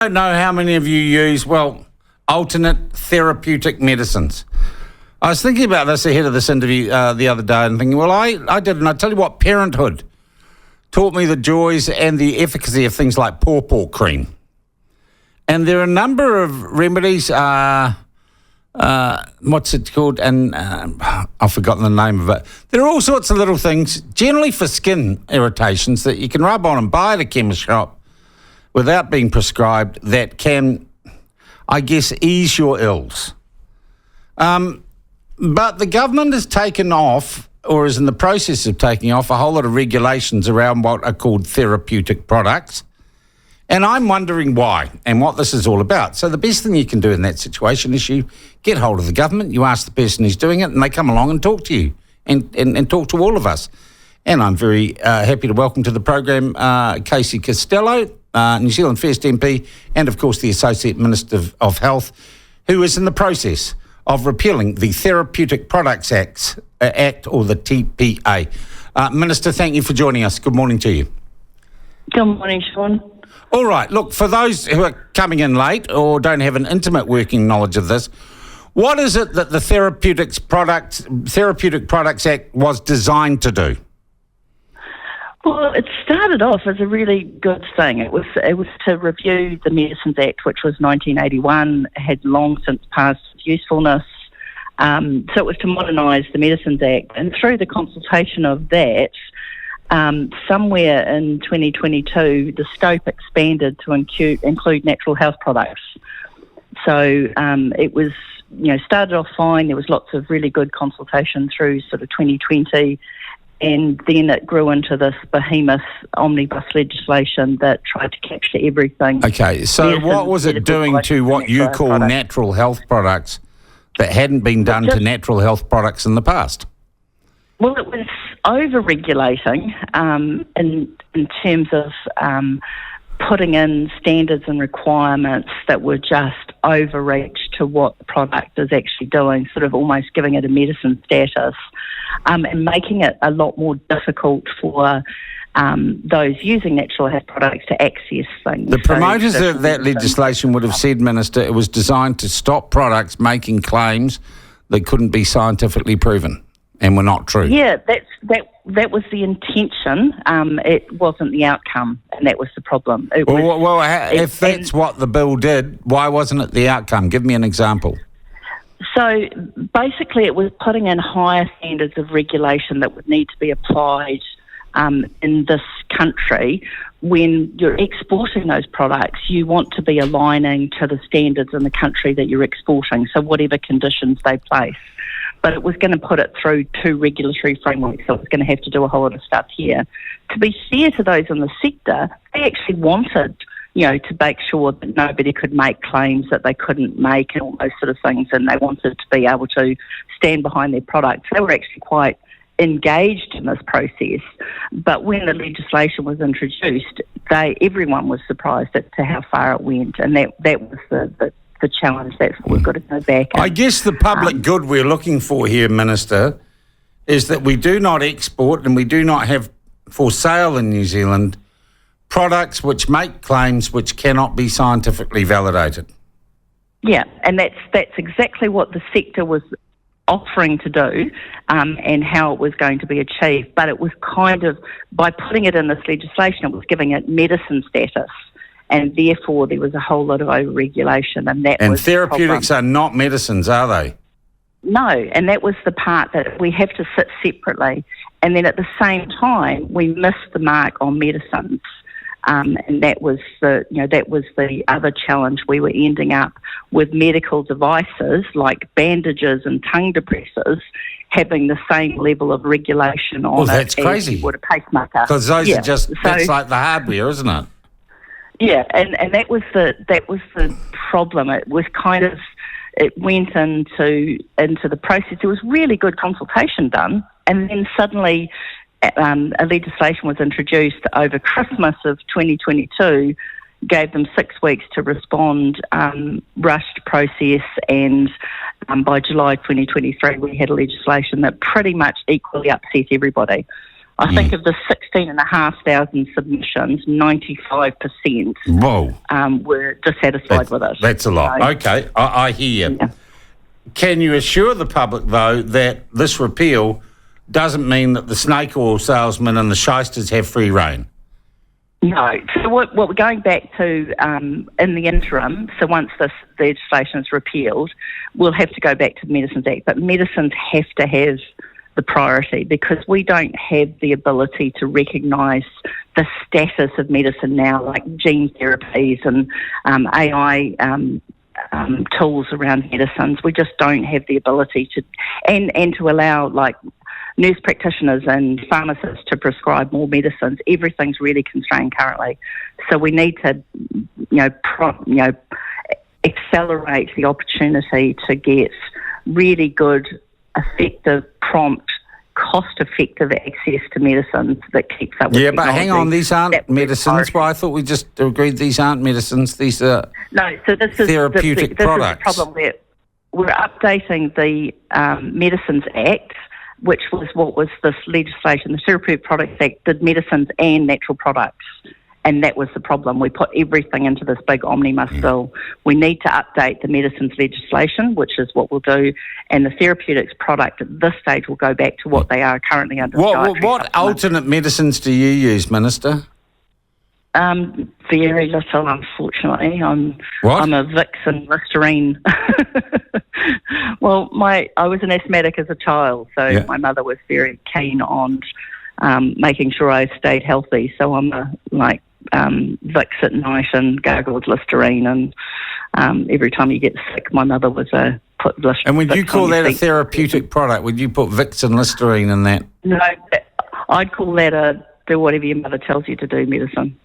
I don't know how many of you use, alternate therapeutic medicines. I was thinking about this ahead of this interview the other day and thinking, I did, and I tell you what, parenthood taught me the joys and the efficacy of things like pawpaw cream. And there are a number of remedies, what's it called? And I've forgotten the name of it. There are all sorts of little things, generally for skin irritations, that you can rub on and buy at a chemist shop without being prescribed that can, I guess, ease your ills. But the government has taken off, or is in the process of taking off, a whole lot of regulations around what are called therapeutic products. And I'm wondering why and what this is all about. So the best thing you can do in that situation is you get hold of the government, you ask the person who's doing it, and they come along and talk to you and talk to all of us. And I'm very happy to welcome to the program Casey Costello, New Zealand First MP, and of course the Associate Minister of Health, who is in the process of repealing the Therapeutic Products Act, or the TPA. Minister, thank you for joining us. Good morning to you. Good morning, Sean. All right, look, for those who are coming in late or don't have an intimate working knowledge of this, what is it that the Therapeutic Products Act was designed to do? Well, it started off as a really good thing. It was to review the Medicines Act, which was 1981, had long since passed its usefulness. So it was to modernise the Medicines Act. And through the consultation of that, somewhere in 2022, the scope expanded to include natural health products. So it was, started off fine. There was lots of really good consultation through sort of 2020. And then it grew into this behemoth omnibus legislation that tried to capture everything. Okay, so what was it doing to what you call natural health products that hadn't been done to natural health products in the past? Well, it was over-regulating in terms of putting in standards and requirements that were just overreach to what the product is actually doing, sort of almost giving it a medicine status, and making it a lot more difficult for those using natural health products to access things. The promoters of that legislation would have said, Minister, it was designed to stop products making claims that couldn't be scientifically proven and were not true. Yeah, that was the intention. It wasn't the outcome, and that was the problem. If that's what the bill did, why wasn't it the outcome? Give me an example. So basically it was putting in higher standards of regulation that would need to be applied in this country. When you're exporting those products, you want to be aligning to the standards in the country that you're exporting, so whatever conditions they place. But it was going to put it through two regulatory frameworks, so it was going to have to do a whole lot of stuff here. To be fair to those in the sector, they actually wanted, to make sure that nobody could make claims that they couldn't make and all those sort of things, and they wanted to be able to stand behind their products. They were actually quite engaged in this process. But when the legislation was introduced, everyone was surprised as to how far it went, and that was the challenge. That's what we've got to go back. I guess the public good we're looking for here, Minister, is that we do not export and we do not have for sale in New Zealand products which make claims which cannot be scientifically validated. Yeah, and that's exactly what the sector was offering to do, and how it was going to be achieved. But it was kind of, by putting it in this legislation, it was giving it medicine status. And therefore, there was a whole lot of over-regulation, and therapeutics are not medicines, are they? No, and that was the part that we have to sit separately. And then at the same time, we missed the mark on medicines, and that was the other challenge. We were ending up with medical devices like bandages and tongue depressors having the same level of regulation on that's it crazy. as you would a pacemaker. Because those are that's like the hardware, isn't it? Yeah, and that was the problem. It was it went into the process. There was really good consultation done, and then suddenly a legislation was introduced over Christmas of 2022, gave them 6 weeks to respond, rushed process, and by July 2023 we had a legislation that pretty much equally upset everybody. I think of the 16,500 submissions, 95% were dissatisfied with it. That's a lot. Okay, I hear you. Yeah. Can you assure the public, though, that this repeal doesn't mean that the snake oil salesmen and the shysters have free rein? No. So what we're going back to in the interim, so once this legislation is repealed, we'll have to go back to the Medicines Act. But medicines have to have the priority because we don't have the ability to recognise the status of medicine now, like gene therapies and AI tools around medicines. We just don't have the ability to, and to allow like nurse practitioners and pharmacists to prescribe more medicines. Everything's really constrained currently, so we need to, accelerate the opportunity to get really good, effective, prompt, cost-effective access to medicines that keeps up with technology. But hang on, these aren't medicines. Well, I thought we just agreed these aren't medicines. These are therapeutic products. This is the problem. We're updating the Medicines Act, which was what was this legislation. The Therapeutic Products Act did medicines and natural products, and that was the problem. We put everything into this big omnibus bill. We need to update the medicines legislation, which is what we'll do, and the therapeutics product at this stage will go back to what they are currently under. What alternate medicines do you use, Minister? Very little, unfortunately. I'm a Vicks and Listerine. Well, I was an asthmatic as a child, so my mother was very keen on making sure I stayed healthy. So I'm Vicks at night and gargled Listerine, and every time you get sick, my mother was put Listerine. And would you call that a therapeutic product? Would you put Vicks and Listerine in that? No, I'd call that do whatever your mother tells you to do medicine.